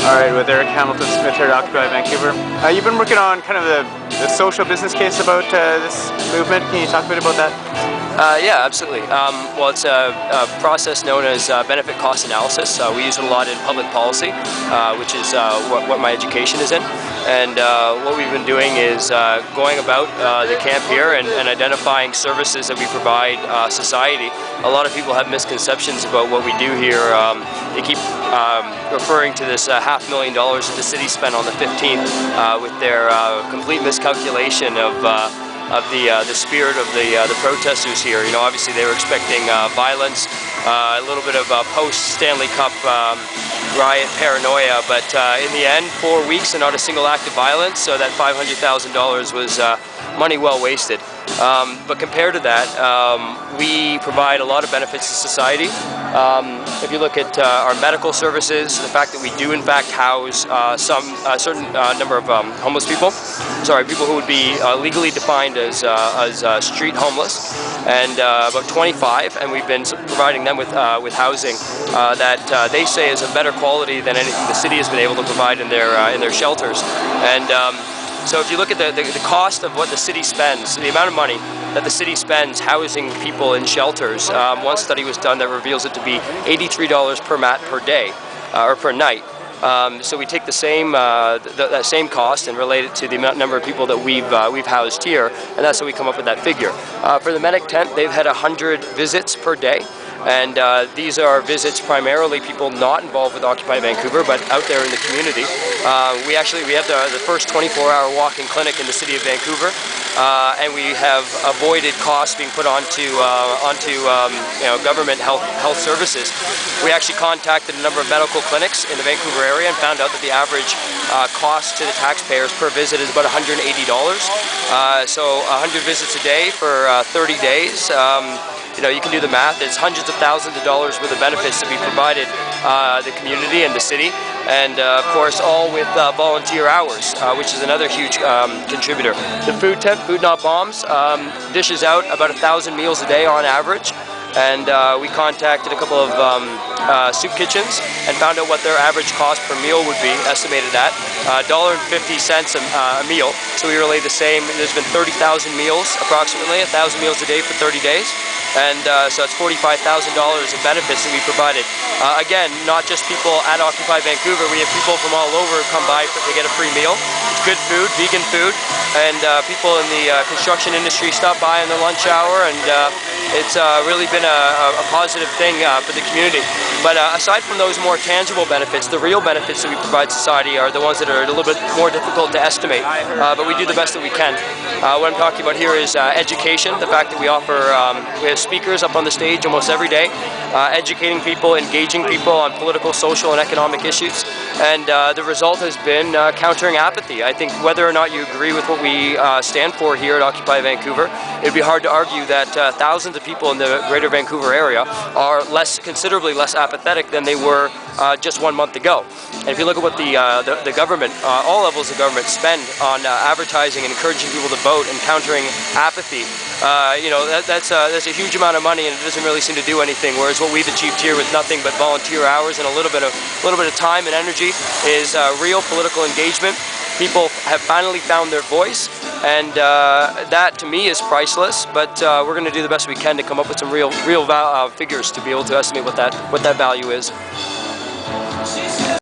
Alright, with Eric Hamilton Smith here at Occupy Vancouver. You've been working on kind of the social business case about this movement. Can you talk a bit about that? Yeah, absolutely. Well, it's a process known as benefit cost analysis. We use it a lot in public policy, which is what my education is in. And what we've been doing is going about the camp here and identifying services that we provide society. A lot of people have misconceptions about what we do here. They keep referring to this $500,000 that the city spent on the 15th with their complete miscalculation of the spirit of the protesters here. You know, obviously they were expecting violence, a little bit of post-Stanley Cup riot paranoia, but in the end, 4 weeks and not a single act of violence, so that $500,000 was money well wasted. But compared to that, we provide a lot of benefits to society. If you look at our medical services, the fact that we do in fact house some certain number of homeless people, people who would be legally defined as street homeless, and about 25, and we've been providing them with housing that they say is of better quality than anything the city has been able to provide in their shelters. And so if you look at the cost of what the city spends, the amount of money that the city spends housing people in shelters, one study was done that reveals it to be $83 per mat per day, or per night. So we take the same that same cost and relate it to the number of people that we've housed here, and that's how we come up with that figure. For the medic tent, they've had 100 visits per day. And these are visits primarily people not involved with Occupy Vancouver, but out there in the community. We have the first 24-hour walk-in clinic in the city of Vancouver, and we have avoided costs being put onto government health services. We actually contacted a number of medical clinics in the Vancouver area and found out that the average cost to the taxpayers per visit is about $180. So 100 visits a day for 30 days. You know, you can do the math. It's hundreds of thousands of dollars worth of benefits to be provided the community and the city, and of course all with volunteer hours, which is another huge contributor. The food tent, Food Not Bombs, dishes out about 1,000 meals a day on average, and we contacted a couple of soup kitchens and found out what their average cost per meal would be, estimated at $1.50 a meal. So we relay the same. There's been 30,000 meals, approximately 1,000 meals a day for 30 days. And so it's $45,000 of benefits that we provided. Again, not just people at Occupy Vancouver. We have people from all over come by. They get a free meal. It's good food, vegan food, and people in the construction industry stop by in their lunch hour, and it's really been a positive thing for the community. But aside from those more tangible benefits, the real benefits that we provide society are the ones that are a little bit more difficult to estimate. But we do the best that we can. What I'm talking about here is education. The fact that we offer we have speakers up on the stage almost every day, educating people, engaging people on political, social, and economic issues. And the result has been countering apathy. I think whether or not you agree with what we stand for here at Occupy Vancouver, it'd be hard to argue that thousands of people in the greater Vancouver area are considerably less apathetic than they were just 1 month ago. And if you look at what the government, all levels of government, spend on advertising and encouraging people to vote and countering apathy, you know, that's a huge amount of money, and it doesn't really seem to do anything. Whereas what we've achieved here with nothing but volunteer hours and a little bit of time and energy is real political engagement. People have finally found their voice, and that to me is priceless. But we're going to do the best we can to come up with some real figures to be able to estimate what that value is.